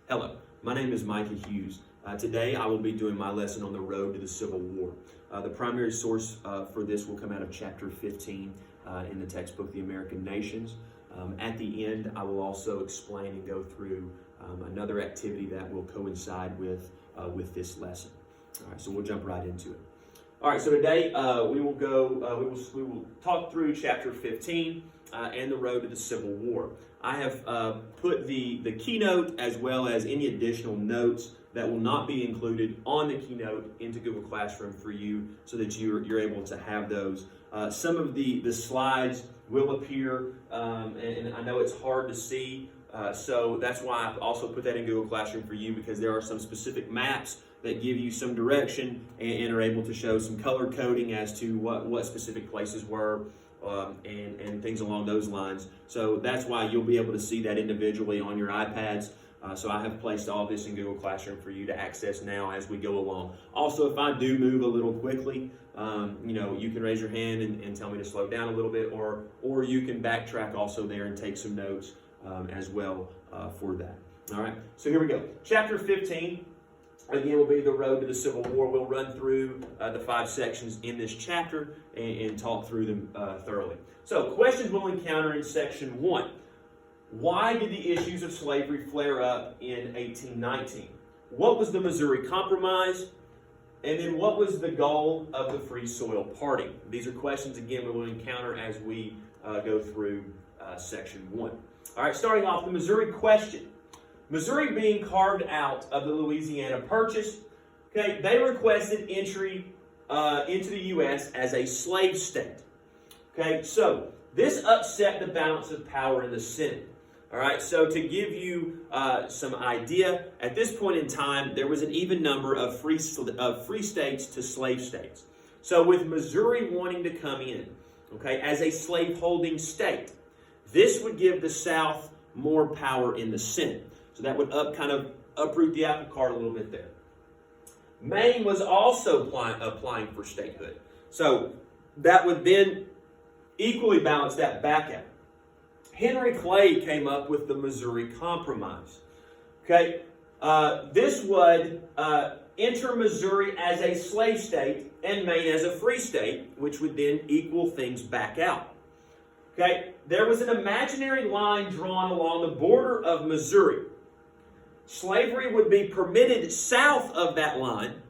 Hello, my name is Micah Hughes. Today I will be doing my lesson on the road to the Civil War. The primary source for this will come out of chapter 15 in the textbook, The American Nations. At the end, I will also explain and go through another activity that will coincide with this lesson. All right, so we'll jump right into it. All right, so today we will talk through chapter 15 and the road to the Civil War. I have put the keynote as well as any additional notes that will not be included on the keynote into Google Classroom for you so that you're able to have those. Some of the slides will appear, and I know it's hard to see, so that's why I've also put that in Google Classroom for you, because there are some specific maps that give you some direction and are able to show some color coding as to what specific places were and things along those lines. So that's why you'll be able to see that individually on your iPads. So I have placed all this in Google Classroom for you to access now as we go along. Also, if I do move a little quickly, you can raise your hand and tell me to slow down a little bit, or you can backtrack also there and take some notes as well for that. All right, so here we go. Chapter 15. Again, will be the road to the Civil War. We'll run through the 5 sections in this chapter and talk through them thoroughly. So, questions we'll encounter in section 1. Why did the issues of slavery flare up in 1819? What was the Missouri Compromise? And then what was the goal of the Free Soil Party? These are questions, again, we will encounter as we go through section 1. All right, starting off, the Missouri question. Missouri being carved out of the Louisiana Purchase, okay, they requested entry into the U.S. as a slave state. Okay, so this upset the balance of power in the Senate. All right, so to give you some idea, at this point in time, there was an even number of free states to slave states. So with Missouri wanting to come in, okay, as a slave-holding state, this would give the South more power in the Senate. So that would kind of uproot the apple cart a little bit there. Maine was also applying for statehood. So that would then equally balance that back out. Henry Clay came up with the Missouri Compromise. Okay, this would enter Missouri as a slave state and Maine as a free state, which would then equal things back out. Okay, there was an imaginary line drawn along the border of Missouri. Slavery would be permitted south of that line,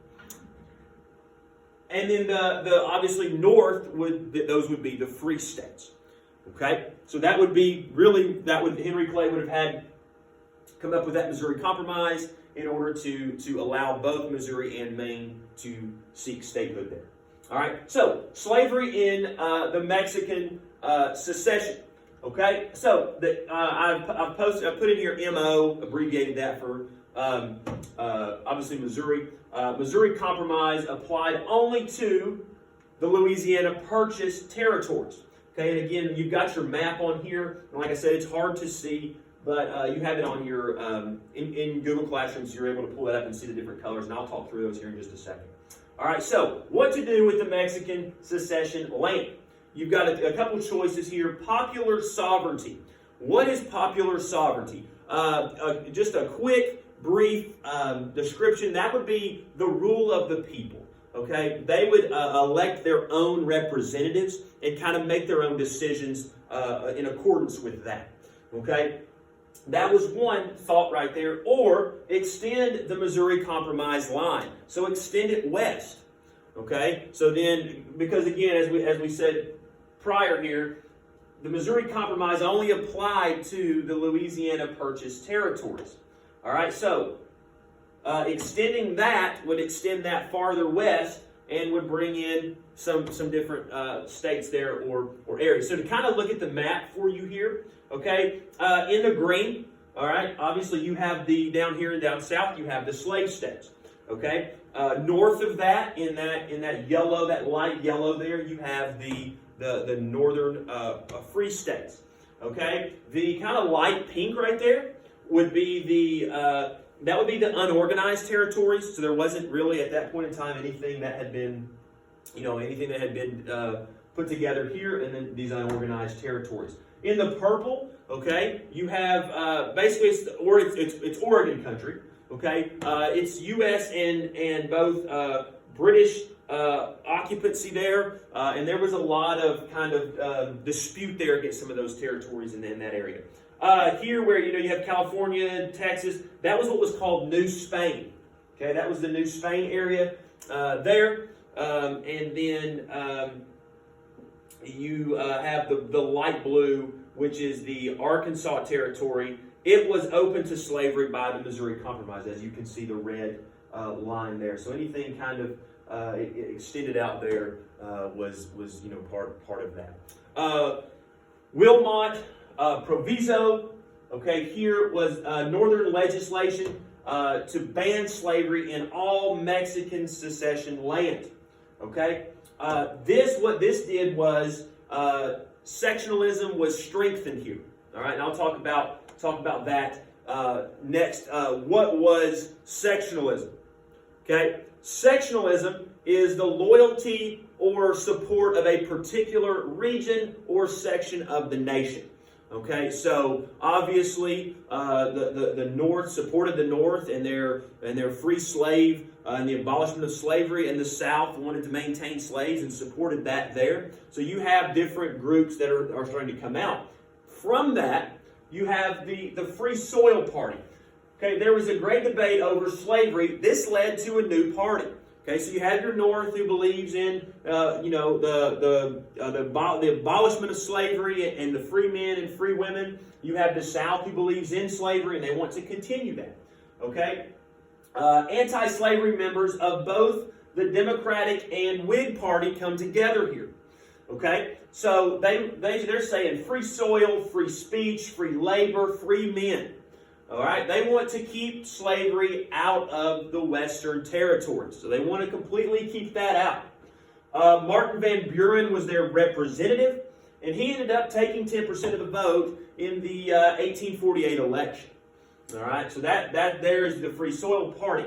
and then the obviously north those would be the free states. Okay, so that would be Henry Clay would have had come up with that Missouri Compromise in order to allow both Missouri and Maine to seek statehood there. All right, so slavery in the Mexican secession. Okay, so I've put in here MO, abbreviated that for obviously Missouri. Missouri Compromise applied only to the Louisiana Purchase territories. Okay, and again, you've got your map on here. And like I said, it's hard to see, but you have it on your in Google Classroom, so you're able to pull that up and see the different colors. And I'll talk through those here in just a second. All right, so what to do with the Mexican secession land? You've got a couple of choices here. Popular sovereignty. What is popular sovereignty? Just a quick, brief description. That would be the rule of the people. Okay? They would elect their own representatives and kind of make their own decisions in accordance with that. Okay? That was one thought right there. Or extend the Missouri Compromise line. So extend it west. Okay? So then, because again, as we said prior here, the Missouri Compromise only applied to the Louisiana Purchase territories. All right, so extending that would extend that farther west and would bring in some different states there or areas. So to kind of look at the map for you here, okay, in the green, all right, obviously you have down here and down south, you have the slave states. Okay, north of that, in that yellow, that light yellow there, you have the northern free states. Okay, the kind of light pink right there would be the unorganized territories. So there wasn't really at that point in time anything that had been put together here, and then these unorganized territories. In the purple, okay, you have basically it's Oregon country. Okay, it's U.S. and both British occupancy there, and there was a lot of kind of dispute there against some of those territories in that area. Here, where you have California, Texas, that was what was called New Spain. Okay, that was the New Spain area there, and then you have the light blue, which is the Arkansas territory. It was open to slavery by the Missouri Compromise, as you can see the red line there. So anything kind of extended out there was part of that. Wilmot Proviso, okay, here was northern legislation to ban slavery in all Mexican secession land. Okay, what this did was sectionalism was strengthened here. All right, and I'll talk about that next. What was sectionalism? Okay, sectionalism is the loyalty or support of a particular region or section of the nation. Okay, so obviously the North supported the North and their free slave and the abolishment of slavery, and the South wanted to maintain slaves and supported that there. So you have different groups that are starting to come out. From that, you have the Free Soil Party. Okay, there was a great debate over slavery. This led to a new party. Okay, so you have your North who believes in the abolishment of slavery and the free men and free women. You have the South who believes in slavery and they want to continue that. Okay, anti-slavery members of both the Democratic and Whig Party come together here. Okay, so they're saying free soil, free speech, free labor, free men. All right, they want to keep slavery out of the Western territories. So they want to completely keep that out. Martin Van Buren was their representative, and he ended up taking 10% of the vote in the 1848 election. All right, so that there is the Free Soil Party.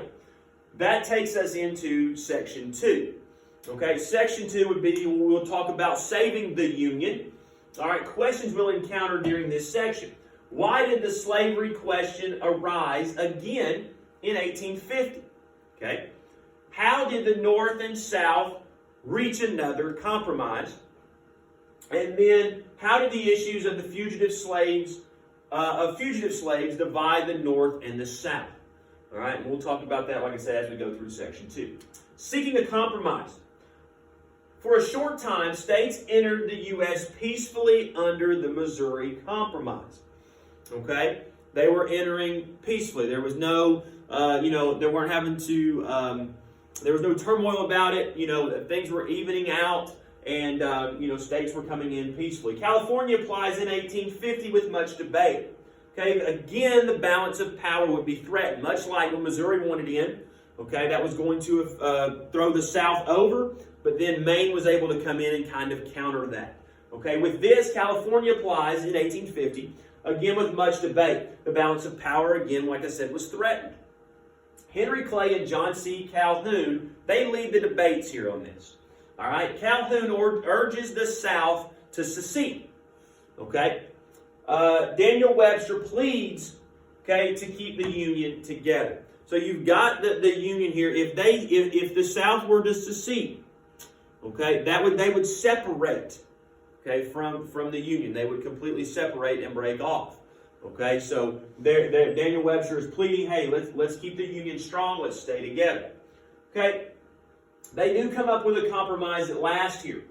That takes us into Section 2. Okay, Section 2 would be, we'll talk about saving the Union. All right, questions we'll encounter during this section. Why did the slavery question arise again in 1850? Okay, how did the North and South reach another compromise? And then, how did the issues of the fugitive slaves divide the North and the South? All right, and we'll talk about that, like I said, as we go through Section 2. Seeking a compromise. For a short time, states entered the U.S. peacefully under the Missouri Compromise. Okay, they were entering peacefully. There was no, they weren't having to. There was no turmoil about it. Things were evening out, and states were coming in peacefully. California applies in 1850 with much debate. Okay, again, the balance of power would be threatened, much like when Missouri wanted in. Okay, that was going to throw the South over, but then Maine was able to come in and kind of counter that. Okay, with this, California applies in 1850. Again, with much debate. The balance of power, again, like I said, was threatened. Henry Clay and John C. Calhoun, they lead the debates here on this. All right, Calhoun urges the South to secede. Okay, Daniel Webster pleads, okay, to keep the Union together. So you've got the Union here. If the South were to secede, okay, they would separate. Okay, from the Union. They would completely separate and break off. Okay, so Daniel Webster is pleading, hey, let's keep the Union strong, let's stay together. Okay, they do come up with a compromise at last here.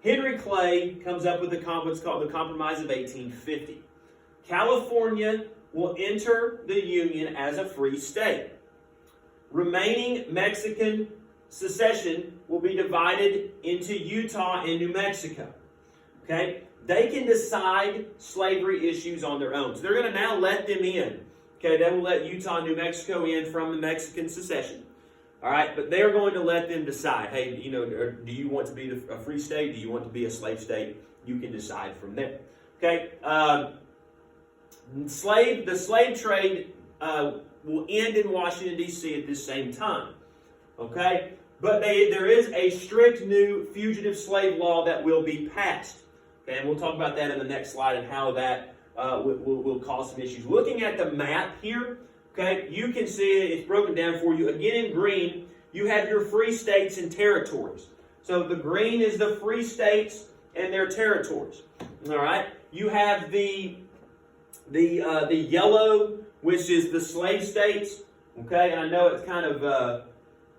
Henry Clay comes up with what's called the Compromise of 1850. California will enter the Union as a free state. Remaining Mexican secession will be divided into Utah and New Mexico. Okay, they can decide slavery issues on their own. So they're going to now let them in. Okay, they will let Utah and New Mexico in from the Mexican secession. All right, but they're going to let them decide. Hey, do you want to be a free state? Do you want to be a slave state? You can decide from there. Okay, the slave trade will end in Washington, D.C. at this same time. Okay, but there is a strict new fugitive slave law that will be passed. Okay, and we'll talk about that in the next slide and how that will cause some issues. Looking at the map here, okay, you can see it's broken down for you. Again, in green, you have your free states and territories. So the green is the free states and their territories. All right, you have the yellow, which is the slave states. Okay, and I know it's kind of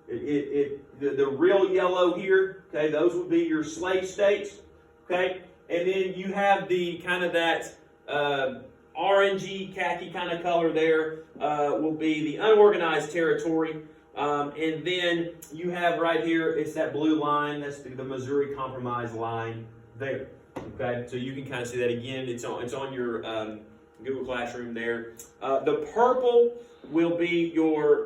the real yellow here. Okay, those would be your slave states. Okay, and then you have the kind of that orangey, khaki kind of color there will be the unorganized territory. And then you have right here, it's that blue line, that's the Missouri Compromise line there. Okay, so you can kind of see that again. It's on your Google Classroom there. The purple will be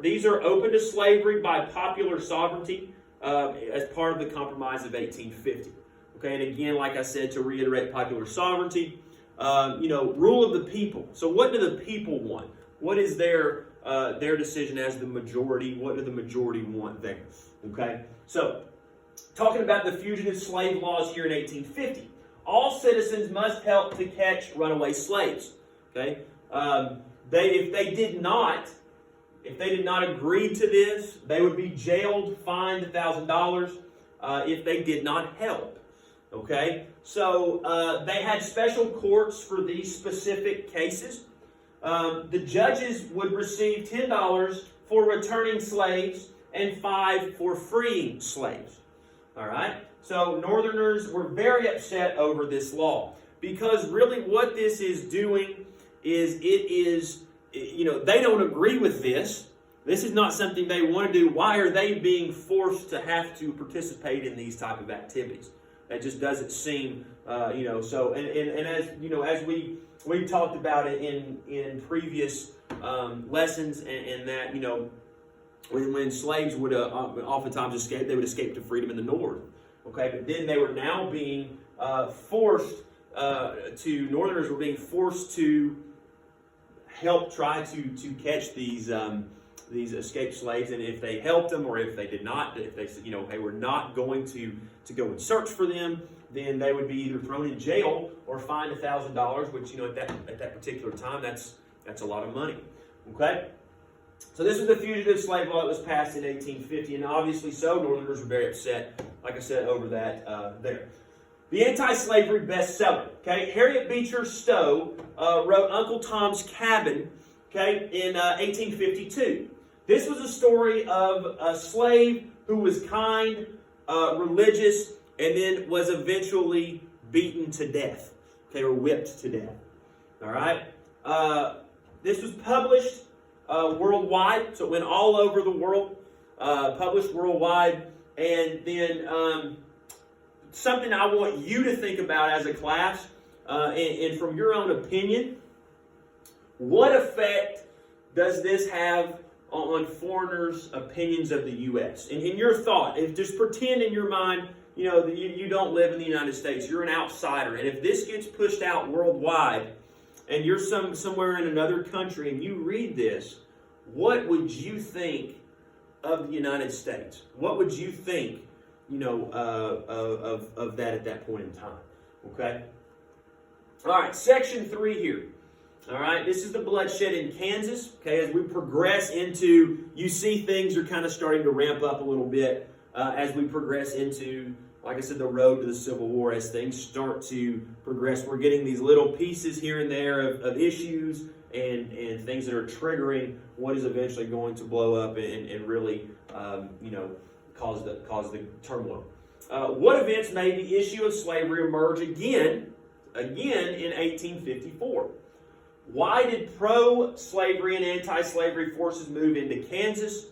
these are open to slavery by popular sovereignty as part of the Compromise of 1850. Okay, and again, like I said, to reiterate popular sovereignty, rule of the people. So what do the people want? What is their decision as the majority? What do the majority want there? Okay, so talking about the fugitive slave laws here in 1850, all citizens must help to catch runaway slaves. Okay, if they did not agree to this, they would be jailed, fined $1,000 if they did not help. Okay, so they had special courts for these specific cases. The judges would receive $10 for returning slaves and $5 for freeing slaves. All right, so Northerners were very upset over this law because really what this is doing is they don't agree with this. This is not something they want to do. Why are they being forced to have to participate in these type of activities? That just doesn't seem, So and as we talked about it in previous lessons, and that when slaves would oftentimes escape, they would escape to freedom in the North. Okay, but then they were now being forced Northerners were being forced to help try to catch these escaped slaves, and if they helped them or if they did not, if they said they were not going to go and search for them, then they would be either thrown in jail or fined $1,000, which at that particular time that's a lot of money. Okay, so this was the fugitive slave law that was passed in 1850, and obviously so Northerners were very upset, like I said, over that there. The anti-slavery bestseller. Okay, Harriet Beecher Stowe wrote Uncle Tom's Cabin. Okay, in 1852. This was a story of a slave who was kind, religious, and then was eventually beaten to death. Okay, or whipped to death. All right. This was published worldwide, so it went all over the world. Published worldwide, and then something I want you to think about as a class, and from your own opinion. What effect does this have on foreigners' opinions of the U.S.? And in your thought, just pretend in your mind, that you don't live in the United States. You're an outsider. And if this gets pushed out worldwide, and you're somewhere in another country, and you read this, what would you think of the United States? What would you think, of that at that point in time? Okay? All right, section 3 here. All right, this is the bloodshed in Kansas. Okay, as we progress into, you see things are kind of starting to ramp up a little bit as we progress into, like I said, the road to the Civil War. As things start to progress, we're getting these little pieces here and there of issues and things that are triggering what is eventually going to blow up and really, cause the turmoil. What events made the issue of slavery emerge again in 1854? Why did pro-slavery and anti-slavery forces move into Kansas?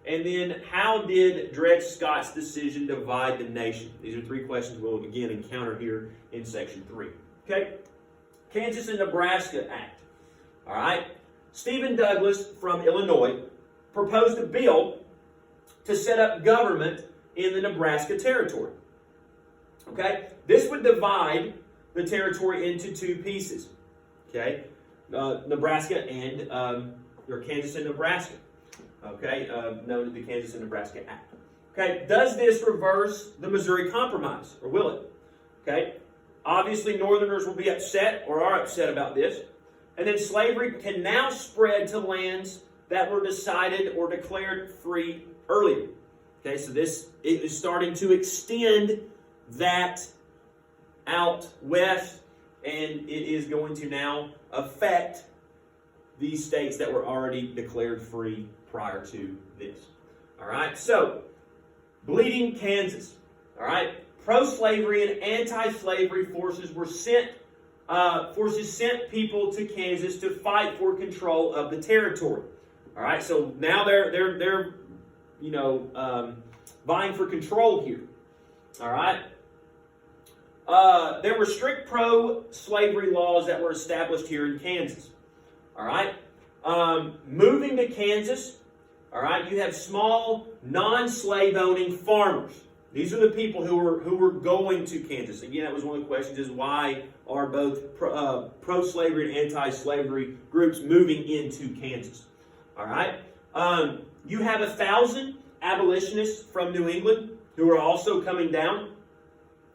And then how did Dred Scott's decision divide the nation? These are 3 questions we'll again encounter here in section 3. Okay, Kansas and Nebraska Act. All right, Stephen Douglas from Illinois proposed a bill to set up government in the Nebraska Territory. Okay, this would divide the territory into 2 pieces. Okay. Nebraska and or Kansas and Nebraska, okay, known as the Kansas and Nebraska Act. Okay, does this reverse the Missouri Compromise, or will it? Okay, Obviously, Northerners will be upset or are upset about this. And then slavery can now spread to lands that were decided or declared free earlier. Okay, so it is starting to extend that out west, and it is going to now affect these states that were already declared free prior to this. All right, so Bleeding Kansas. All right, pro-slavery and anti-slavery forces were sent. Forces sent people to Kansas to fight for control of the territory. All right, so now they're vying for control here. All right. There were strict pro-slavery laws that were established here in Kansas. All right. Moving to Kansas, all right, you have small, non-slave owning farmers. These are the people who were going to Kansas. Again, that was one of the questions: is why are both pro-slavery and anti-slavery groups moving into Kansas? All right. You have 1,000 abolitionists from New England who are also coming down,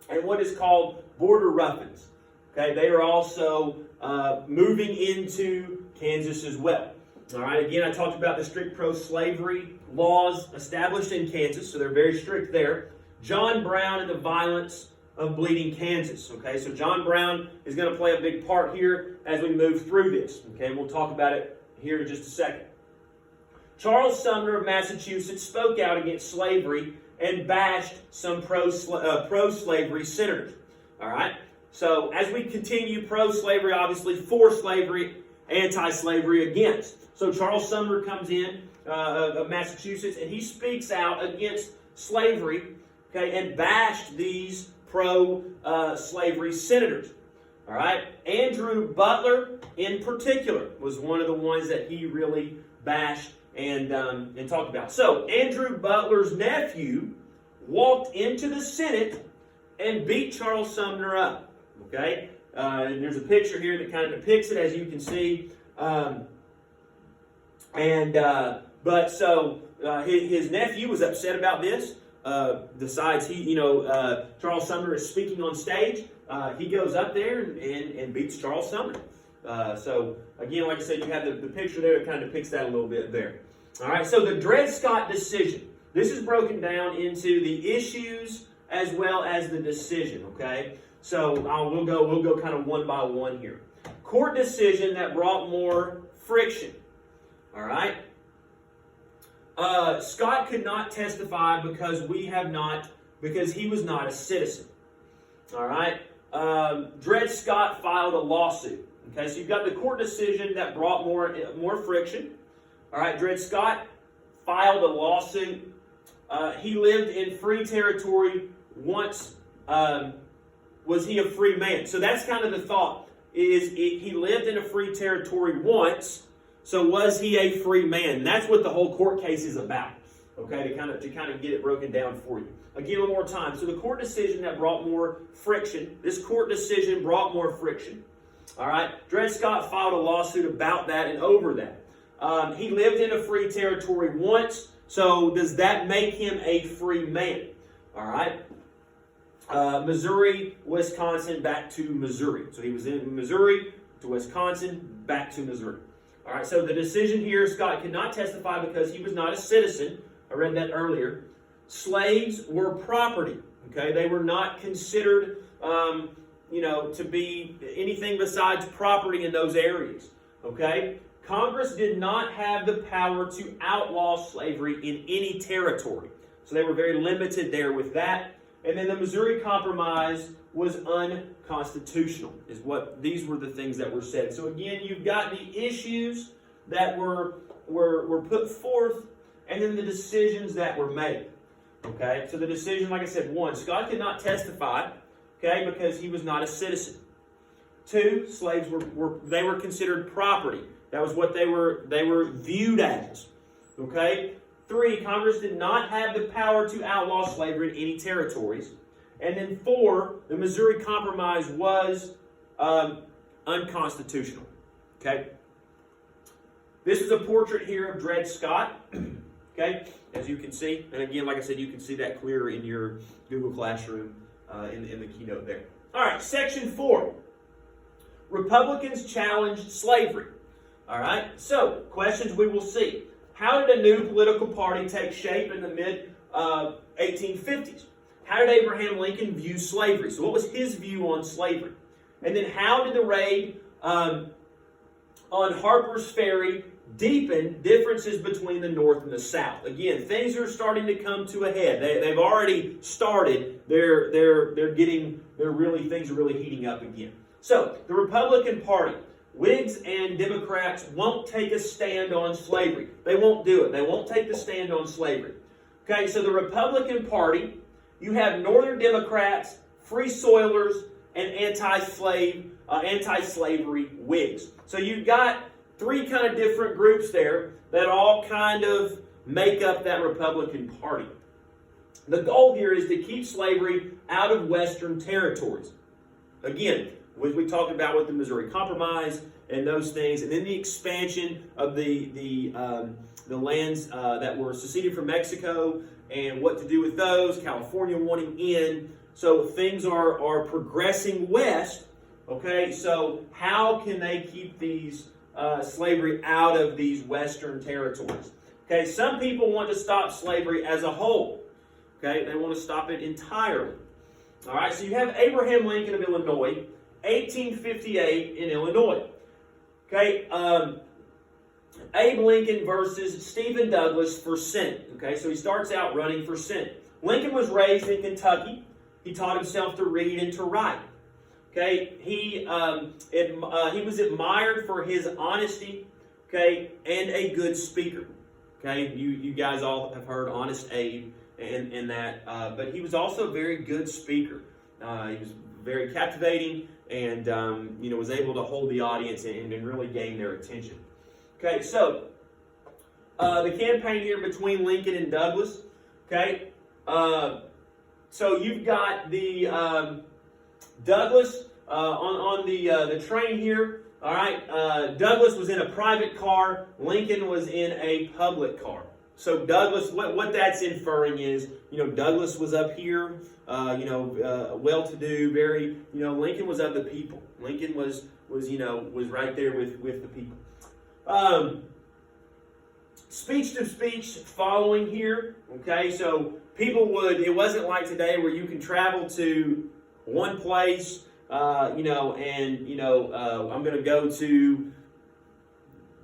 and what is called border ruffians. Okay, they are also moving into Kansas as well. All right, again, I talked about the strict pro-slavery laws established in Kansas, so they're very strict there. John Brown and the violence of Bleeding Kansas. Okay, so John Brown is going to play a big part here as we move through this. Okay, we'll talk about it here in just a second. Charles Sumner of Massachusetts spoke out against slavery and bashed some pro-slavery senators. All right, so as we continue, pro-slavery, obviously for slavery, anti-slavery against. So Charles Sumner comes in of Massachusetts, and he speaks out against slavery, okay, and bashed these pro-slavery senators. All right, Andrew Butler in particular was one of the ones that he really bashed and talked about. So Andrew Butler's nephew walked into the Senate and beat Charles Sumner up. Okay, and there's a picture here that kind of depicts it, as you can see. His nephew was upset about this. Decides Charles Sumner is speaking on stage. He goes up there and beats Charles Sumner. So again, like I said, you have the picture there that kind of depicts that a little bit there. All right. So the Dred Scott decision. This is broken down into the issues as well as the decision. Okay. So we'll go kind of one by one here. Court decision that brought more friction. All right. Scott could not testify because he was not a citizen. All right. Dred Scott filed a lawsuit. Okay, so you've got the court decision that brought more friction. All right, Dred Scott filed a lawsuit. He lived in free territory once. Was he a free man? So that's kind of the thought. He lived in a free territory once. So was he a free man? And that's what the whole court case is about. Okay, to kind of get it broken down for you. Again, one more time. So the court decision that brought more friction. This court decision brought more friction. All right. Dred Scott filed a lawsuit about that and over that. He lived in a free territory once. So does that make him a free man? All right. Missouri, Wisconsin, back to Missouri. So he was in Missouri to Wisconsin, back to Missouri. All right, so the decision here, Scott could not testify because he was not a citizen. I read that earlier. Slaves were property. Okay, they were not considered, to be anything besides property in those areas. Okay, Congress did not have the power to outlaw slavery in any territory, so they were very limited there with that. And then the Missouri Compromise was unconstitutional. These were the things that were said. So again, you've got the issues that were put forth, and then the decisions that were made. Okay, so the decision, like I said, 1, Scott could not testify, okay, because he was not a citizen. 2, slaves were considered property. That was what they were viewed as. Okay. 3, Congress did not have the power to outlaw slavery in any territories. And then 4, the Missouri Compromise was unconstitutional. Okay? This is a portrait here of Dred Scott. Okay? As you can see. And again, like I said, you can see that clearer in your Google Classroom in the keynote there. All right, section 4. Republicans challenged slavery. All right, so questions we will see. How did a new political party take shape in the mid-1850s? How did Abraham Lincoln view slavery? So what was his view on slavery? And then how did the raid on Harper's Ferry deepen differences between the North and the South? Again, things are starting to come to a head. They've already started. Things are really heating up again. So the Republican Party, Whigs and Democrats, won't take a stand on slavery. They won't do it. They won't take the stand on slavery. Okay, so the Republican Party, you have Northern Democrats, Free Soilers, and anti-slavery Whigs. So you've got three kind of different groups there that all kind of make up that Republican Party. The goal here is to keep slavery out of Western territories. Again, we talked about with the Missouri Compromise and those things, and then the expansion of the lands that were seceded from Mexico and what to do with those, California wanting in. So things are progressing west. Okay, so how can they keep these slavery out of these Western territories? Okay, some people want to stop slavery as a whole. Okay, they want to stop it entirely. All right, so you have Abraham Lincoln of Illinois, 1858 in Illinois. Okay, Abe Lincoln versus Stephen Douglas for Senate. Okay, so he starts out running for Senate. Lincoln was raised in Kentucky. He taught himself to read and to write. Okay, he was admired for his honesty. Okay, and a good speaker. Okay, you guys all have heard Honest Abe and that, but he was also a very good speaker. He was very captivating and was able to hold the audience and really gain their attention. Okay, so the campaign here between Lincoln and Douglas. Okay, so you've got the Douglas on the train here. All right, Douglas was in a private car. Lincoln was in a public car. So Douglas, what that's inferring is, Douglas was up here, well-to-do, very, Lincoln was of the people. Lincoln was right there with the people. Speech-to-speech following here. Okay, so it wasn't like today where you can travel to one place, I'm going to go to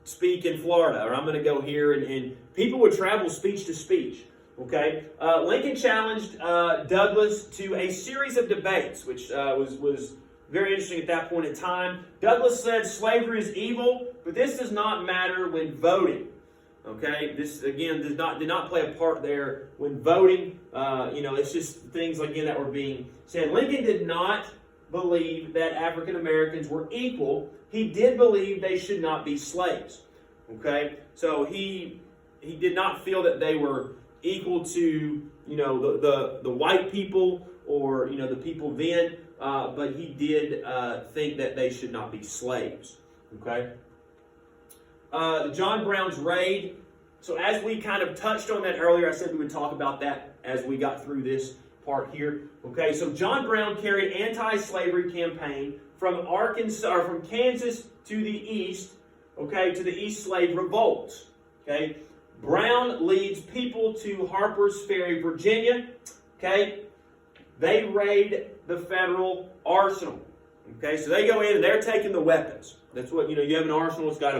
speak in Florida, or I'm going to go here, and people would travel speech to speech. Okay, Lincoln challenged Douglas to a series of debates, which was very interesting at that point in time. Douglas said slavery is evil, but this does not matter when voting. Okay, this again did not play a part there when voting. It's just things again that were being said. Lincoln did not believe that African Americans were equal. He did believe they should not be slaves. Okay, so he did not feel that they were equal to the white people or the people then, but he did think that they should not be slaves. Okay. The John Brown's raid. So as we kind of touched on that earlier, I said we would talk about that as we got through this part here. Okay, so John Brown carried anti-slavery campaign from Kansas to the east. Okay, to the East Slave Revolts. Okay, Brown leads people to Harper's Ferry, Virginia. Okay, they raid the federal arsenal. Okay, so they go in and they're taking the weapons. That's what, you have an arsenal, it's got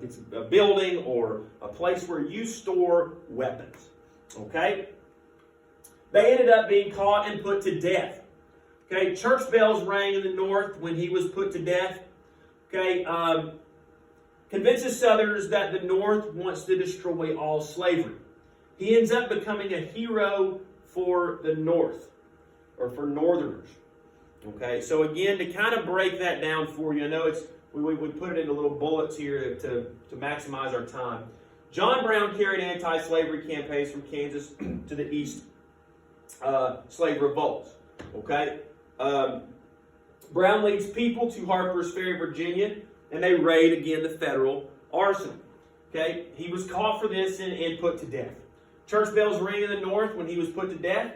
it's a building or a place where you store weapons. Okay? They ended up being caught and put to death. Okay, church bells rang in the North when he was put to death. Okay, convinces Southerners that the North wants to destroy all slavery. He ends up becoming a hero for the North, or for Northerners. Okay, so again, to kind of break that down for you, I know we put it into little bullets here to maximize our time. John Brown carried anti-slavery campaigns from Kansas to the East slave revolts. Okay, Brown leads people to Harper's Ferry, Virginia, and they raid again the federal arsenal. Okay, he was caught for this and put to death. Church bells ring in the North when he was put to death.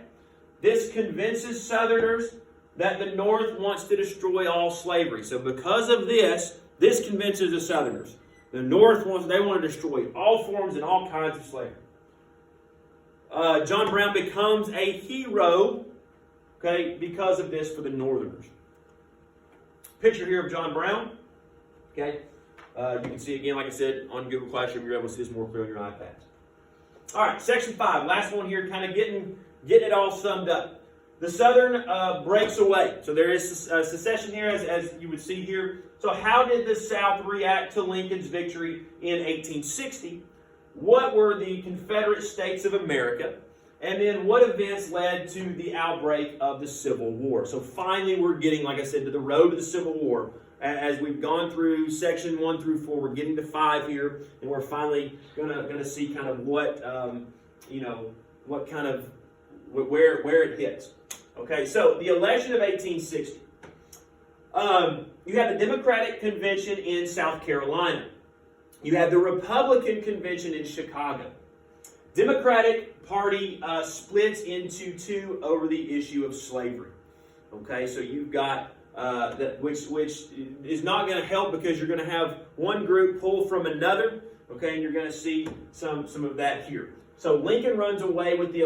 This convinces Southerners that the North wants to destroy all slavery. So because of this, this convinces the Southerners. The North they want to destroy all forms and all kinds of slavery. John Brown becomes a hero, okay, because of this for the Northerners. Picture here of John Brown, okay. You can see again, like I said, on Google Classroom, you're able to see this more clearly on your iPads. All right, section 5, last one here, kind of getting it all summed up. The Southern breaks away. So there is secession here, as you would see here. So how did the South react to Lincoln's victory in 1860? What were the Confederate States of America? And then what events led to the outbreak of the Civil War? So finally we're getting, like I said, to the road to the Civil War. As we've gone through section 1 through 4, we're getting to 5 here, and we're finally gonna see kind of what what kind of where it hits. Okay, so the election of 1860. You have the Democratic Convention in South Carolina. You have the Republican Convention in Chicago. Democratic Party splits into two over the issue of slavery. Okay, so you've got which is not going to help, because you're going to have one group pull from another. Okay, and you're going to see some of that here. So Lincoln runs away with the